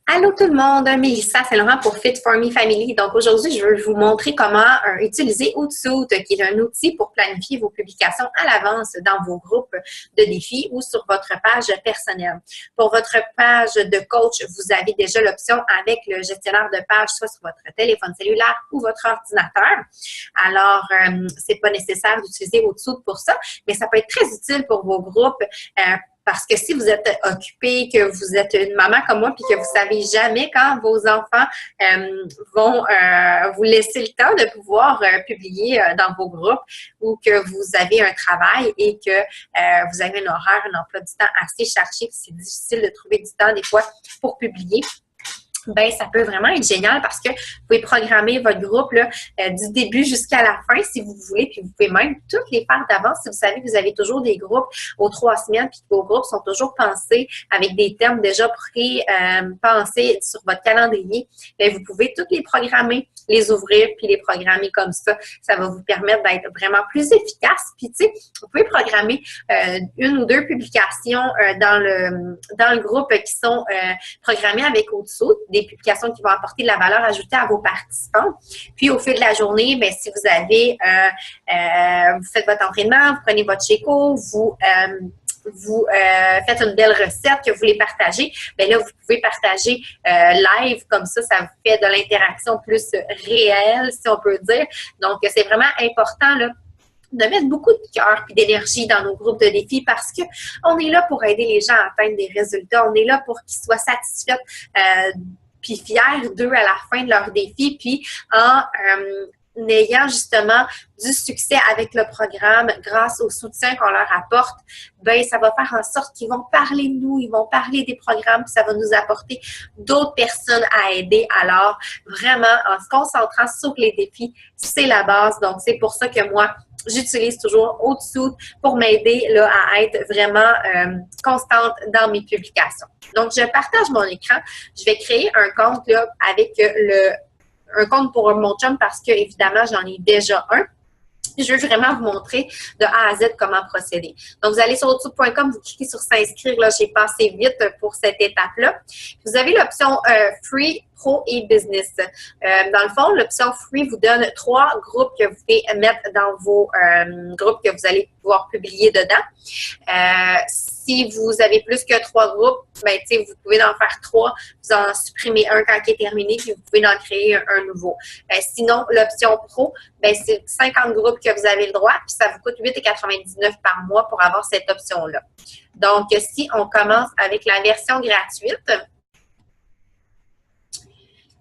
Allô tout le monde, Mélissa Saint-Laurent pour Fit for Me Family. Donc aujourd'hui, je veux vous montrer comment utiliser Hootsuite, qui est un outil pour planifier vos publications à l'avance dans vos groupes de défis ou sur votre page personnelle. Pour votre page de coach, vous avez déjà l'option avec le gestionnaire de page, soit sur votre téléphone cellulaire ou votre ordinateur. Alors, c'est pas nécessaire d'utiliser Hootsuite pour ça, mais ça peut être très utile pour vos groupes. Parce que si vous êtes occupé, que vous êtes une maman comme moi, puis que vous savez jamais quand vos enfants vont vous laisser le temps de pouvoir publier dans vos groupes ou que vous avez un travail et que vous avez un horaire, un emploi du temps assez chargé, puis c'est difficile de trouver du temps des fois pour publier. Ben, ça peut vraiment être génial parce que vous pouvez programmer votre groupe là, du début jusqu'à la fin si vous voulez, puis vous pouvez même toutes les faire d'avance. Si vous savez que vous avez toujours des groupes aux 3 semaines, puis que vos groupes sont toujours pensés avec des thèmes déjà pré-pensés sur votre calendrier, bien, vous pouvez toutes les programmer, les ouvrir, puis les programmer comme ça. Ça va vous permettre d'être vraiment plus efficace. Puis, tu sais, vous pouvez programmer une ou deux publications dans le groupe qui sont programmées avec Hootsuite, des publications qui vont apporter de la valeur ajoutée à vos participants. Puis, au fil de la journée, bien, si vous avez, vous faites votre entraînement, vous prenez votre Sheco, vous faites une belle recette que vous voulez partager, bien là, vous pouvez partager live, comme ça vous fait de l'interaction plus réelle, si on peut dire. Donc, c'est vraiment important, là, de mettre beaucoup de cœur et d'énergie dans nos groupes de défis parce qu'on est là pour aider les gens à atteindre des résultats. On est là pour qu'ils soient satisfaits puis fiers d'eux à la fin de leur défi, puis en ayant justement du succès avec le programme grâce au soutien qu'on leur apporte, ben ça va faire en sorte qu'ils vont parler de nous, ils vont parler des programmes, puis ça va nous apporter d'autres personnes à aider. Alors, vraiment, en se concentrant sur les défis, c'est la base. Donc, c'est pour ça que moi, j'utilise toujours Hootsuite pour m'aider là, à être vraiment constante dans mes publications. Donc, je partage mon écran. Je vais créer un compte là, avec un compte pour mon chum parce que, évidemment, j'en ai déjà un. Je veux vraiment vous montrer de A à Z comment procéder. Donc, vous allez sur Hootsuite.com, vous cliquez sur s'inscrire. Là, j'ai passé vite pour cette étape-là. Vous avez l'option Free, Pro et Business. Dans le fond, l'option Free vous donne 3 groupes que vous pouvez mettre dans vos groupes que vous allez pouvoir publier dedans. Si vous avez plus que 3 groupes, ben, vous pouvez en faire 3, vous en supprimez un quand il est terminé, puis vous pouvez en créer un nouveau. Sinon, l'option Pro, ben, c'est 50 groupes que vous avez le droit, puis ça vous coûte 8,99 par mois pour avoir cette option-là. Donc, si on commence avec la version gratuite,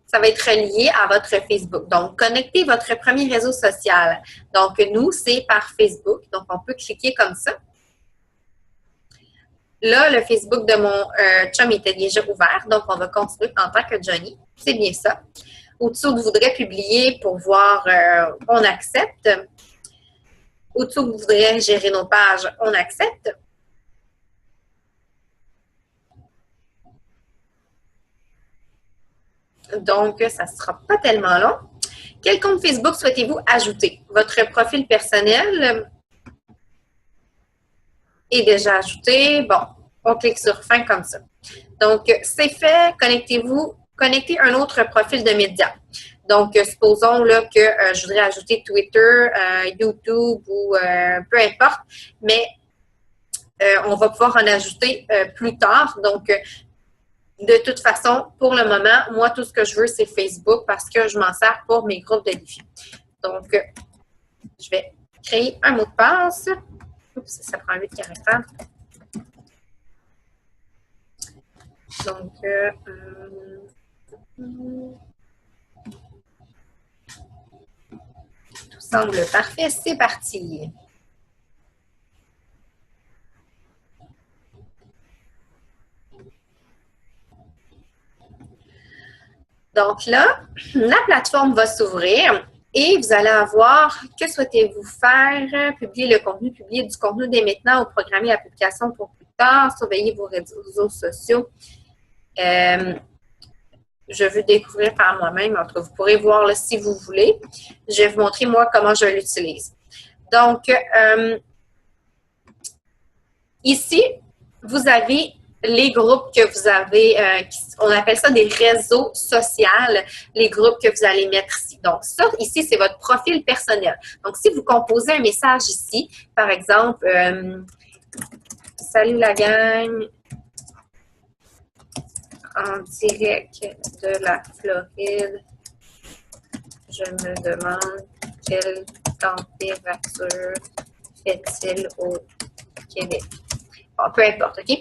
ça va être relié à votre Facebook. Donc, connectez votre premier réseau social. Donc, nous, c'est par Facebook. Donc, on peut cliquer comme ça. Là, le Facebook de mon chum était déjà ouvert, donc on va continuer en tant que Johnny. C'est bien ça. Hootsuite voudrait publier pour voir, on accepte. Hootsuite voudrait gérer nos pages, on accepte. Donc, ça ne sera pas tellement long. Quel compte Facebook souhaitez-vous ajouter? Votre profil personnel est déjà ajouté. Bon, on clique sur fin comme ça. Donc, c'est fait. Connectez un autre profil de média. Donc, supposons là, que je voudrais ajouter Twitter, YouTube ou peu importe, mais on va pouvoir en ajouter plus tard. Donc, de toute façon, pour le moment, moi, tout ce que je veux, c'est Facebook parce que je m'en sers pour mes groupes de défis. Donc, je vais créer un mot de passe. Oups, ça prend 8 caractères. Donc, tout semble parfait. C'est parti. Donc là, la plateforme va s'ouvrir et vous allez avoir que souhaitez-vous faire, publier le contenu, publier du contenu dès maintenant ou programmer la publication pour plus tard, surveiller vos réseaux sociaux. Je veux découvrir par moi-même. En tout cas, vous pourrez voir là, si vous voulez. Je vais vous montrer, moi, comment je l'utilise. Donc, ici, vous avez les groupes que vous avez, on appelle ça des réseaux sociaux, les groupes que vous allez mettre ici. Donc, ça, ici, c'est votre profil personnel. Donc, si vous composez un message ici, par exemple, salut la gang, en direct de la Floride, je me demande quelle température fait-il au Québec. Bon, peu importe, OK?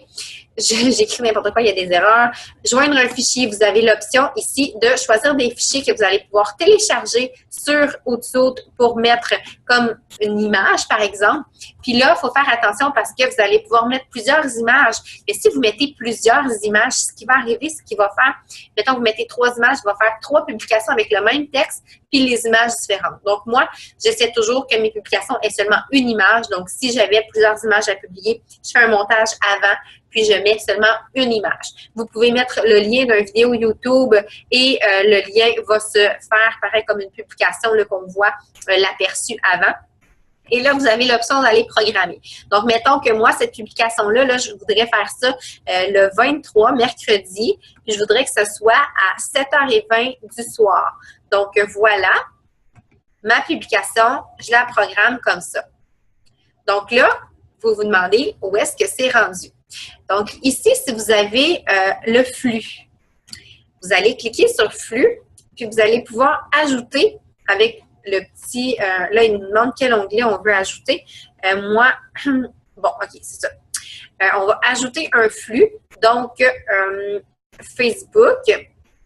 J'écris n'importe quoi, il y a des erreurs. Joindre un fichier, vous avez l'option ici de choisir des fichiers que vous allez pouvoir télécharger sur Outsuite pour mettre comme une image, par exemple. Puis là, il faut faire attention parce que vous allez pouvoir mettre plusieurs images. Et si vous mettez plusieurs images, ce qui va arriver, ce qui va faire, mettons, vous mettez 3 images, il va faire 3 publications avec le même texte, puis les images différentes. Donc, moi, j'essaie toujours que mes publications aient seulement une image. Donc, si j'avais plusieurs images à publier, je fais un montage avant, puis je mets seulement une image. Vous pouvez mettre le lien d'une vidéo YouTube et le lien va se faire pareil comme une publication qu'on voit l'aperçu avant. Et là, vous avez l'option d'aller programmer. Donc, mettons que moi, cette publication-là, là, je voudrais faire ça le 23, mercredi, puis je voudrais que ce soit à 7h20 du soir. Donc, voilà, ma publication, je la programme comme ça. Donc là, vous vous demandez où est-ce que c'est rendu. Donc, ici, si vous avez le flux, vous allez cliquer sur flux, puis vous allez pouvoir ajouter avec le petit, là, il nous demande quel onglet on veut ajouter. Moi, bon, OK, c'est ça. On va ajouter un flux, donc Facebook.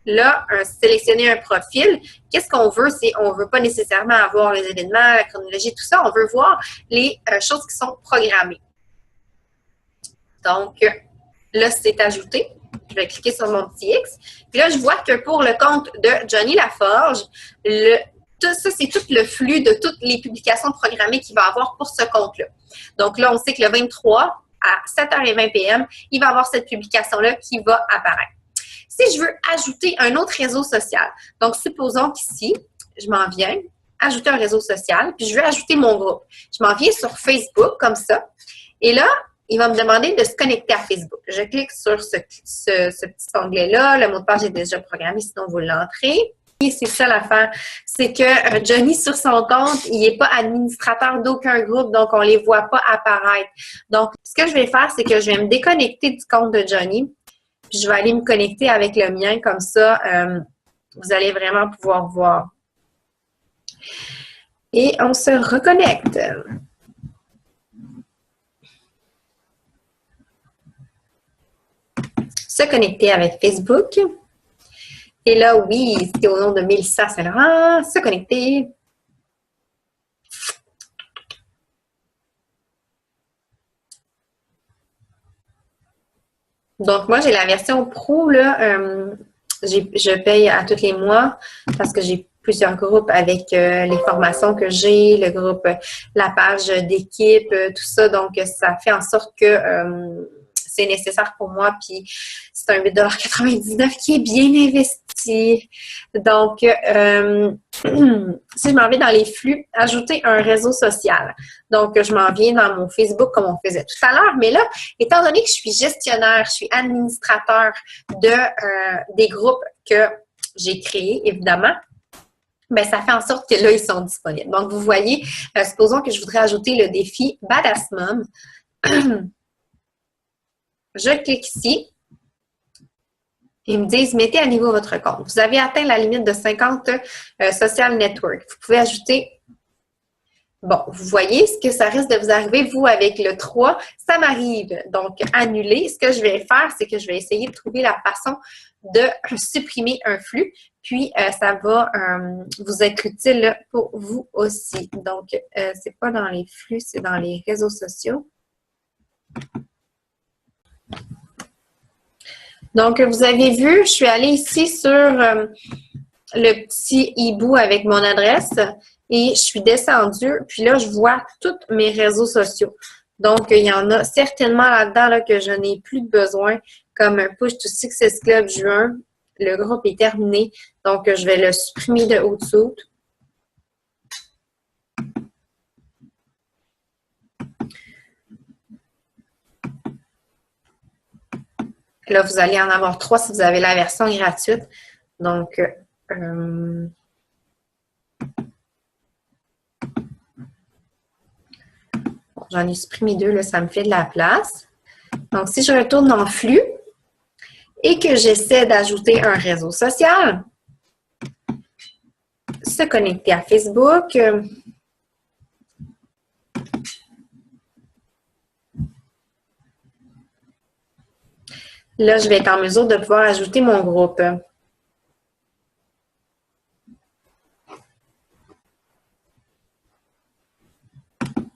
Là, sélectionner un profil. Qu'est-ce qu'on veut? C'est, on ne veut pas nécessairement avoir les événements, la chronologie, tout ça. On veut voir les choses qui sont programmées. Donc, là, c'est ajouté. Je vais cliquer sur mon petit X. Puis là, je vois que pour le compte de Johnny Laforge, tout ça, c'est tout le flux de toutes les publications programmées qu'il va avoir pour ce compte-là. Donc là, on sait que le 23 à 7h20 p.m., il va avoir cette publication-là qui va apparaître. Si je veux ajouter un autre réseau social, donc supposons qu'ici, je m'en viens, ajouter un réseau social, puis je veux ajouter mon groupe. Je m'en viens sur Facebook, comme ça. Et là, il va me demander de se connecter à Facebook. Je clique sur ce petit onglet-là. Le mot de passe est déjà programmé, sinon vous l'entrez. Et c'est ça l'affaire. C'est que Johnny, sur son compte, il n'est pas administrateur d'aucun groupe, donc on ne les voit pas apparaître. Donc, ce que je vais faire, c'est que je vais me déconnecter du compte de Johnny, puis je vais aller me connecter avec le mien. Comme ça, vous allez vraiment pouvoir voir. Et on se reconnecte. Se connecter avec Facebook. Et là, oui, c'est au nom de Mélissa Saint-Laurent. Se connecter. Donc, moi, j'ai la version pro, là. Je paye à tous les mois parce que j'ai plusieurs groupes avec les formations que j'ai, le groupe, la page d'équipe, tout ça. Donc, ça fait en sorte que c'est nécessaire pour moi. Puis, c'est un 8,99 qui est bien investi. Donc, si je m'en vais dans les flux, ajouter un réseau social. Donc, je m'en viens dans mon Facebook comme on faisait tout à l'heure. Mais là, étant donné que je suis gestionnaire, je suis administrateur des groupes que j'ai créés, évidemment, bien, ça fait en sorte que là, ils sont disponibles. Donc, vous voyez, supposons que je voudrais ajouter le défi Badass Mom. Je clique ici. Ils me disent, mettez à niveau votre compte. Vous avez atteint la limite de 50 social network. Vous pouvez ajouter. Bon, vous voyez ce que ça risque de vous arriver, vous, avec le 3. Ça m'arrive. Donc, annuler. Ce que je vais faire, c'est que je vais essayer de trouver la façon de supprimer un flux. Puis, ça va vous être utile pour vous aussi. Donc, c'est pas dans les flux, c'est dans les réseaux sociaux. Donc, vous avez vu, je suis allée ici sur le petit hibou avec mon adresse et je suis descendue. Puis là, je vois tous mes réseaux sociaux. Donc, il y en a certainement là-dedans là, que je n'ai plus de besoin, comme un Push to Success Club juin. Le groupe est terminé. Donc, je vais le supprimer de Outsuite. Là, vous allez en avoir 3 si vous avez la version gratuite. Donc, j'en ai supprimé 2, là, ça me fait de la place. Donc, si je retourne dans Flux et que j'essaie d'ajouter un réseau social, se connecter à Facebook, là, je vais être en mesure de pouvoir ajouter mon groupe.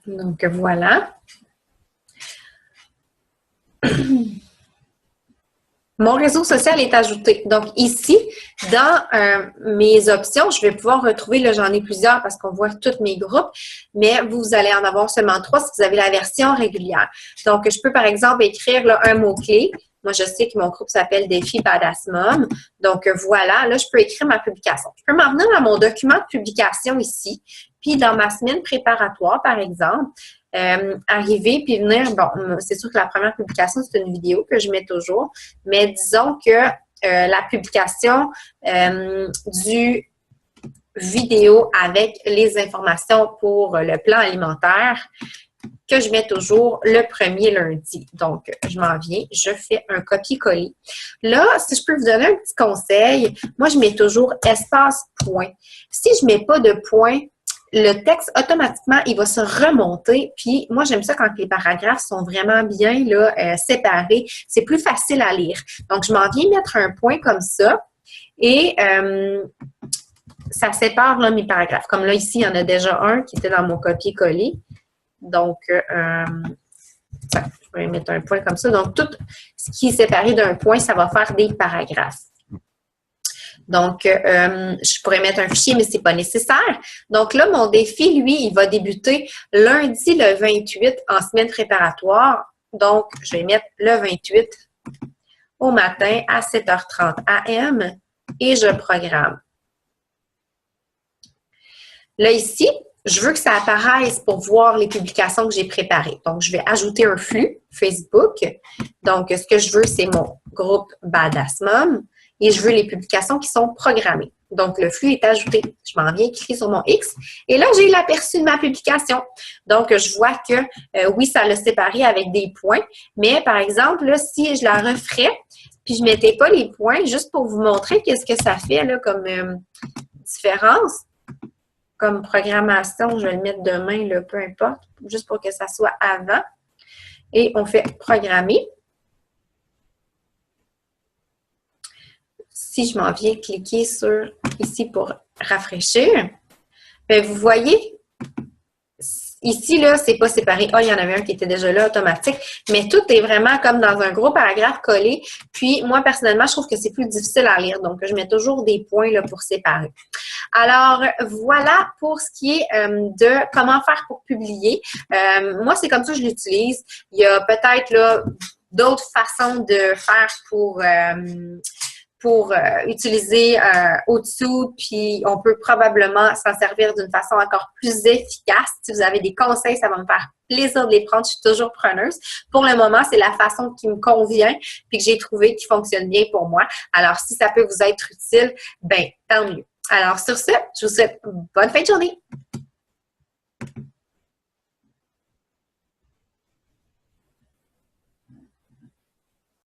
Donc, voilà. Mon réseau social est ajouté. Donc, ici, dans mes options, je vais pouvoir retrouver, là, j'en ai plusieurs parce qu'on voit tous mes groupes, mais vous allez en avoir seulement 3 si vous avez la version régulière. Donc, je peux, par exemple, écrire là, un mot-clé. Moi, je sais que mon groupe s'appelle Défi Badass Mom. Donc, voilà, là, je peux écrire ma publication. Je peux m'en venir dans mon document de publication ici, puis dans ma semaine préparatoire, par exemple, arriver puis venir, bon, c'est sûr que la première publication, c'est une vidéo que je mets toujours, mais disons que la publication du vidéo avec les informations pour le plan alimentaire, que je mets toujours le premier lundi. Donc, je m'en viens, je fais un copier-coller. Là, si je peux vous donner un petit conseil, moi, je mets toujours espace point. Si je ne mets pas de point, le texte, automatiquement, il va se remonter. Puis, moi, j'aime ça quand les paragraphes sont vraiment bien là, séparés. C'est plus facile à lire. Donc, je m'en viens mettre un point comme ça. Et ça sépare là, mes paragraphes. Comme là, ici, il y en a déjà un qui était dans mon copier-coller. Donc, je vais mettre un point comme ça. Donc, tout ce qui est séparé d'un point, ça va faire des paragraphes. Donc, je pourrais mettre un fichier, mais ce n'est pas nécessaire. Donc là, mon défi, lui, il va débuter lundi le 28 en semaine préparatoire. Donc, je vais mettre le 28 au matin à 7h30 AM et je programme. Là, ici, je veux que ça apparaisse pour voir les publications que j'ai préparées. Donc, je vais ajouter un flux Facebook. Donc, ce que je veux, c'est mon groupe Badass Mom. Et je veux les publications qui sont programmées. Donc, le flux est ajouté. Je m'en viens cliquer sur mon X. Et là, j'ai l'aperçu de ma publication. Donc, je vois que, oui, ça l'a séparé avec des points. Mais, par exemple, là, si je la referais, puis je ne mettais pas les points, juste pour vous montrer qu'est-ce que ça fait là, comme différence, comme programmation, je vais le mettre demain, là, peu importe, juste pour que ça soit avant. Et on fait programmer. Si je m'en viens cliquer sur ici pour rafraîchir, bien, vous voyez, ici, là, c'est pas séparé. Ah, il y en avait un qui était déjà là, automatique. Mais tout est vraiment comme dans un gros paragraphe collé. Puis, moi, personnellement, je trouve que c'est plus difficile à lire. Donc, je mets toujours des points là, pour séparer. Alors, voilà pour ce qui est de comment faire pour publier. Moi, c'est comme ça que je l'utilise. Il y a peut-être là d'autres façons de faire pour utiliser au-dessous, puis on peut probablement s'en servir d'une façon encore plus efficace. Si vous avez des conseils, ça va me faire plaisir de les prendre. Je suis toujours preneuse. Pour le moment, c'est la façon qui me convient, puis que j'ai trouvé qui fonctionne bien pour moi. Alors, si ça peut vous être utile, ben tant mieux. Alors, sur ce, je vous souhaite une bonne fin de journée.